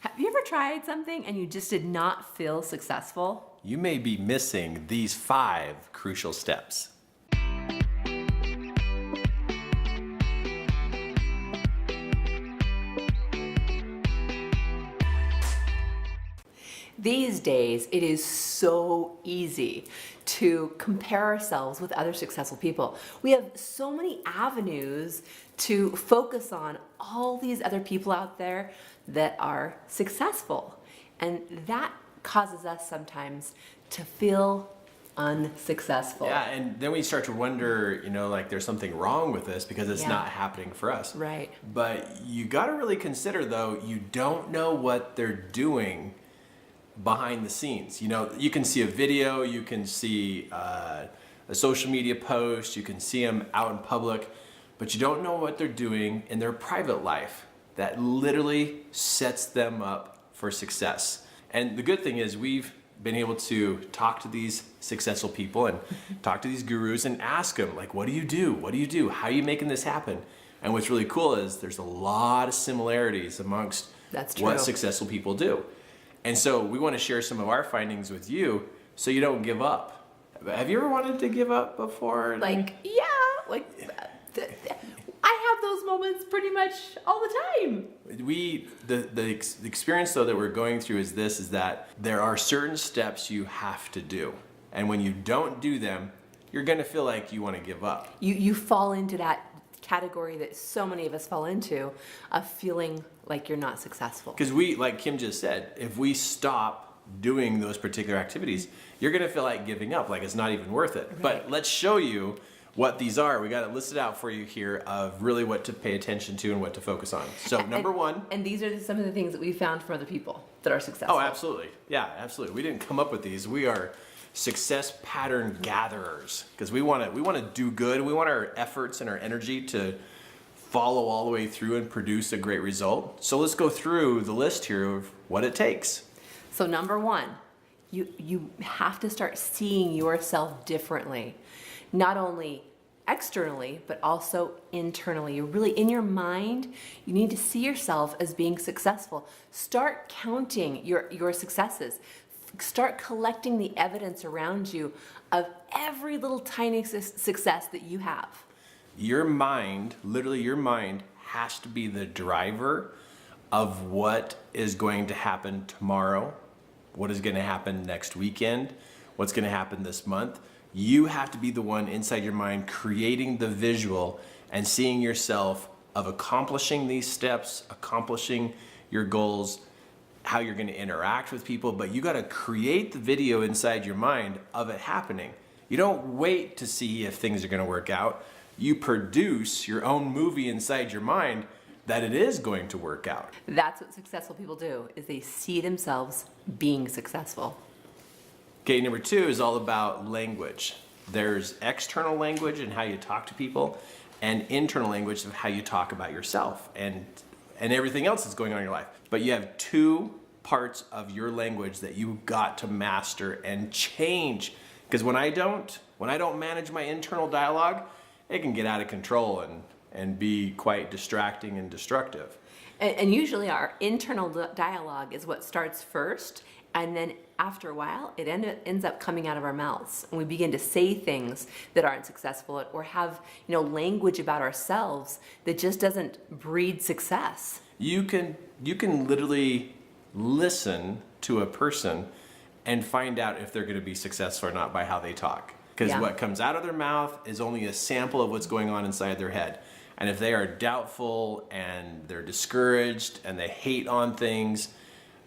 Have you ever tried something and you just did not feel successful? You may be missing these 5 crucial steps. These days, it is so easy to compare ourselves with other successful people. We have so many avenues to focus on all these other people out there that are successful. And that causes us sometimes to feel unsuccessful. Yeah, and then we start to wonder, like there's something wrong with this because it's not happening for us. Right. But you got to really consider, though, you don't know what they're doing behind the scenes. You can see a video, you can see a social media post, you can see them out in public, but you don't know what they're doing in their private life that literally sets them up for success. And the good thing is we've been able to talk to these successful people and talk to these gurus and ask them, like, what do you do? What do you do? How are you making this happen? And what's really cool is there's a lot of similarities amongst what successful people do. And so we want to share some of our findings with you so you don't give up. Have you ever wanted to give up before? I have those moments pretty much all the time. The experience, though, that we're going through is that there are certain steps you have to do. And when you don't do them, you're going to feel like you want to give up. You fall into that category that so many of us fall into, of feeling like you're not successful. Because like Kim just said, if we stop doing those particular activities, you're going to feel like giving up, like it's not even worth it. Right. But let's show you what these are. We got it listed out for you here of really what to pay attention to and what to focus on. So number 1. And these are some of the things that we found from other people that are successful. Oh, absolutely. Yeah, absolutely. We didn't come up with these. We are success pattern gatherers because we want to do good. We want our efforts and our energy to follow all the way through and produce a great result. So let's go through the list here of what it takes. So number 1, you have to start seeing yourself differently, not only externally, but also internally. You're really in your mind, you need to see yourself as being successful. Start counting your successes. Start collecting the evidence around you of every little tiny success that you have. Your mind, literally your mind, has to be the driver of what is going to happen tomorrow, what is going to happen next weekend, what's going to happen this month. You have to be the one inside your mind creating the visual and seeing yourself of accomplishing these steps, accomplishing your goals, how you're going to interact with people, but you got to create the video inside your mind of it happening. You don't wait to see if things are going to work out. You produce your own movie inside your mind that it is going to work out. That's what successful people do, is they see themselves being successful. Okay, number 2 is all about language. There's external language and how you talk to people, and internal language of how you talk about yourself and everything else that's going on in your life. But you have 2 parts of your language that you've got to master and change. Because when I don't manage my internal dialogue, it can get out of control and be quite distracting and destructive. And usually our internal dialogue is what starts first, and then after a while, it ends up coming out of our mouths, and we begin to say things that aren't successful, or have language about ourselves that just doesn't breed success. You can literally listen to a person and find out if they're going to be successful or not by how they talk. Because what comes out of their mouth is only a sample of what's going on inside their head. And if they are doubtful and they're discouraged and they hate on things,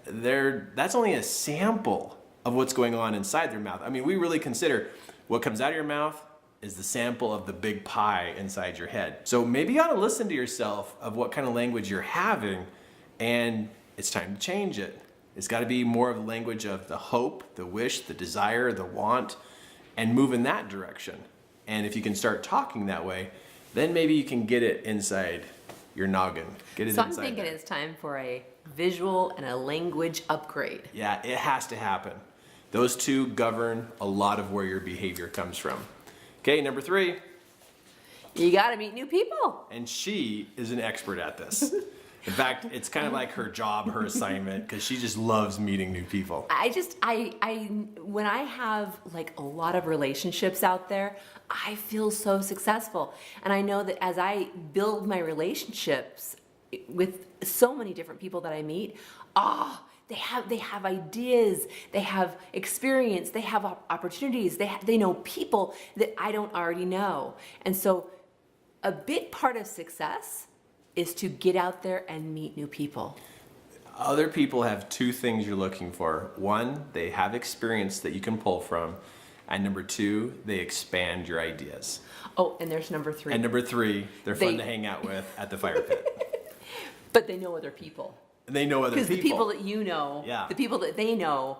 that's only a sample of what's going on inside their mouth. I mean, we really consider what comes out of your mouth is the sample of the big pie inside your head. So maybe you ought to listen to yourself of what kind of language you're having, and it's time to change it. It's got to be more of the language of the hope, the wish, the desire, the want, and move in that direction. And if you can start talking that way, then maybe you can get it inside your noggin. Get it so inside I'm thinking there. it's time for a visual and a language upgrade. Yeah, it has to happen. Those 2 govern a lot of where your behavior comes from. Okay, number 3. You got to meet new people. And she is an expert at this. In fact, it's kind of like her job, her assignment, because she just loves meeting new people. When I have like a lot of relationships out there, I feel so successful. And I know that as I build my relationships with so many different people that I meet, they have ideas, they have experience, they have opportunities, they know people that I don't already know. And so a big part of success is to get out there and meet new people. Other people have two things you're looking for. One, they have experience that you can pull from. And number two, they expand your ideas. Oh, and there's number three. And number three, they're fun to hang out with at the fire pit. But they know other people. They know other people. Because the people that you know, yeah. the people that they know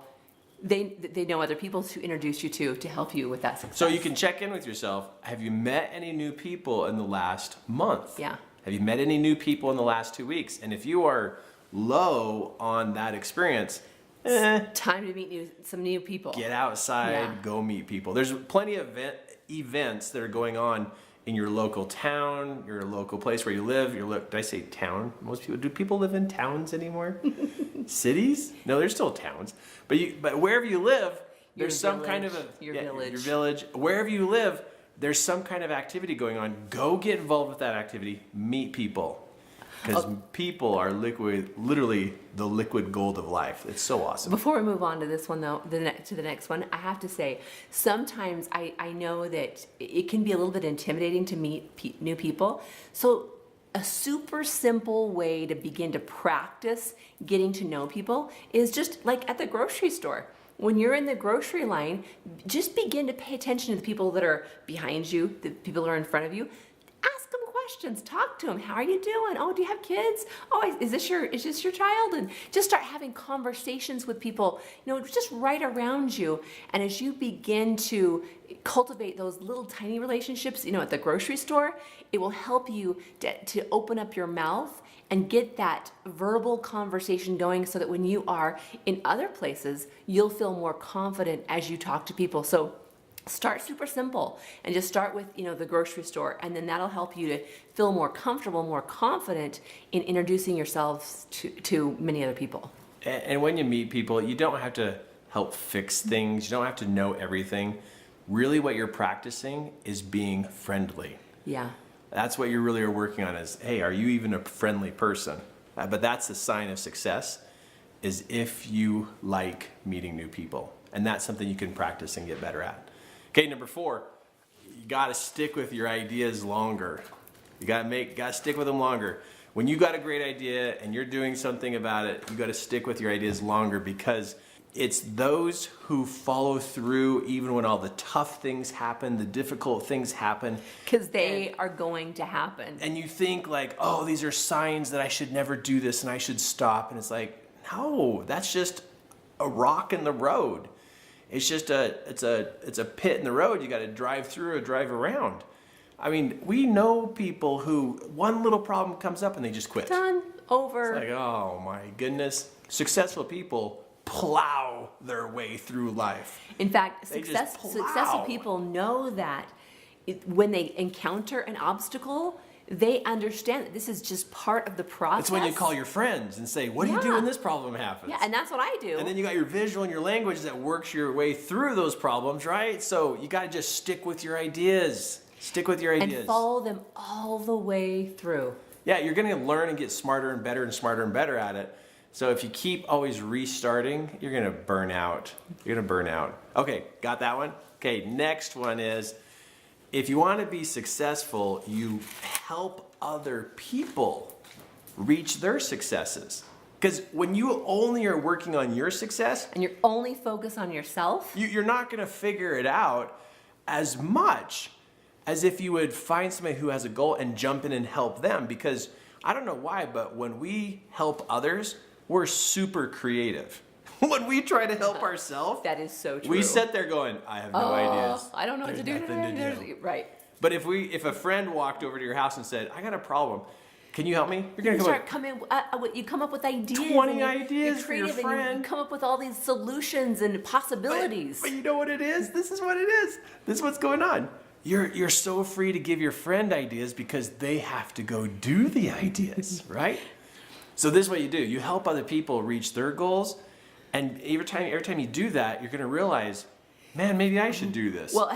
know other people to introduce you to help you with that success. So you can check in with yourself. Have you met any new people in the last month? Yeah. Have you met any new people in the last 2 weeks? And if you are low on that experience, time to meet some new people. Get outside, go meet people. There's plenty of events that are going on in your local town, your local place where you live. Did I say town? Do people live in towns anymore? Cities? No, there's still towns. But wherever you live, there's some kind of your village. Your village. Wherever you live, there's some kind of activity going on. Go get involved with that activity. Meet people. Because people are literally the liquid gold of life. It's so awesome. Before we move on to this one, though, to the next one, I have to say, sometimes I know that it can be a little bit intimidating to meet new people. So a super simple way to begin to practice getting to know people is just like at the grocery store. When you're in the grocery line, just begin to pay attention to the people that are behind you, the people that are in front of you. Ask them questions. Talk to them. How are you doing? Oh, do you have kids? Oh, is this your child? And just start having conversations with people, just right around you. And as you begin to cultivate those little tiny relationships, at the grocery store, it will help you to open up your mouth and get that verbal conversation going so that when you are in other places, you'll feel more confident as you talk to people. So start super simple and just start with, the grocery store, and then that'll help you to feel more comfortable, more confident in introducing yourselves to many other people. And when you meet people, you don't have to help fix things. You don't have to know everything. Really what you're practicing is being friendly. Yeah. That's what you really are working on is, hey, are you even a friendly person? But that's the sign of success, is if you like meeting new people. And that's something you can practice and get better at. Okay, number 4, you got to stick with your ideas longer. You got to stick with them longer. When you got a great idea and you're doing something about it, you got to stick with your ideas longer, because it's those who follow through even when all the tough things happen, the difficult things happen. Because they are going to happen. And you think like, oh, these are signs that I should never do this and I should stop. And it's like, no, that's just a rock in the road. It's just it's a pit in the road you got to drive through or drive around. I mean, we know people who one little problem comes up and they just quit. Done. Over. It's like, oh my goodness. Successful people plow their way through life. In fact, successful people know that when they encounter an obstacle, they understand that this is just part of the process. It's when you call your friends and say, what do you do when this problem happens? Yeah, and that's what I do. And then you got your visual and your language that works your way through those problems, right? So you got to just stick with your ideas. Stick with your ideas. And follow them all the way through. Yeah, you're going to learn and get smarter and better at it. So if you keep always restarting, you're going to burn out. You're going to burn out. Okay, got that one? Okay, next one is, if you want to be successful, you help other people reach their successes. Because when you only are working on your success, and you're only focused on yourself, you're not going to figure it out as much as if you would find somebody who has a goal and jump in and help them. Because I don't know why, but when we help others, we're super creative. When we try to help ourselves, that is so true. We sit there going, I have no ideas. I don't know what to do today. Right. But if a friend walked over to your house and said, I got a problem, can you help me? You come up with ideas. 20 ideas for your friend. You come up with all these solutions and possibilities. But you know what it is? This is what it is. This is what's going on. You're so free to give your friend ideas because they have to go do the ideas, right? So this is what you do. You help other people reach their goals, and every time you do that, you're going to realize, man, maybe I should do this. Well,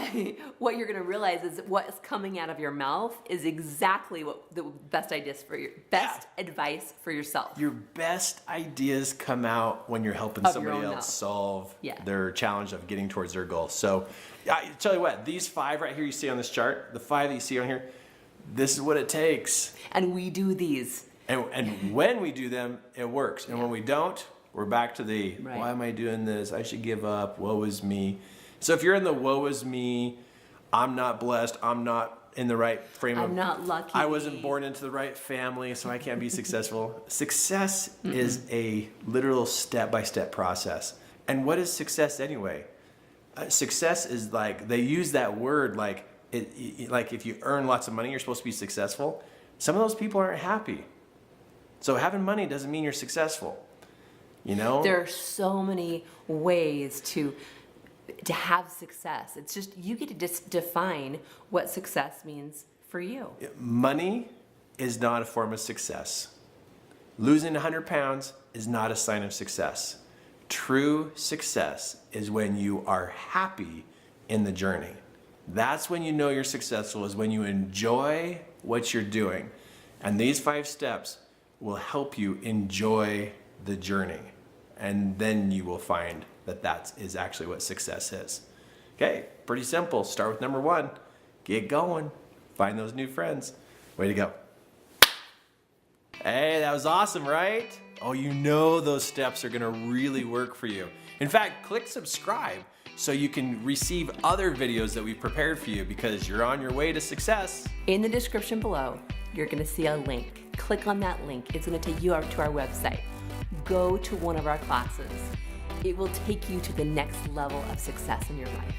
what you're going to realize is what's coming out of your mouth is exactly what the best ideas for your best advice for yourself. Your best ideas come out when you're helping Of somebody your own else mouth. solve Yeah. their challenge of getting towards their goal. So I tell you what, these 5 right here you see on this chart, the 5 that you see on here, this is what it takes. And we do these. And when we do them, it works. And when we don't, we're back to the, Right. why am I doing this? I should give up. Woe is me. So if you're in the woe is me, I'm not blessed, I'm not in the right frame of... I'm not lucky. I wasn't born into the right family, so I can't be successful. Success is a literal step-by-step process. And what is success anyway? Success is like, they use that word like, like if you earn lots of money, you're supposed to be successful. Some of those people aren't happy. So having money doesn't mean you're successful. You know? There are so many ways to have success. It's just you get to just define what success means for you. Money is not a form of success. Losing 100 pounds is not a sign of success. True success is when you are happy in the journey. That's when you know you're successful, is when you enjoy what you're doing. And these 5 steps will help you enjoy the journey. And then you will find that that is actually what success is. Okay, pretty simple. Start with number 1. Get going. Find those new friends. Way to go. Hey, that was awesome, right? Oh, you know those steps are gonna really work for you. In fact, click subscribe so you can receive other videos that we've prepared for you, because you're on your way to success. In the description below, you're going to see a link. Click on that link. It's going to take you out to our website. Go to one of our classes. It will take you to the next level of success in your life.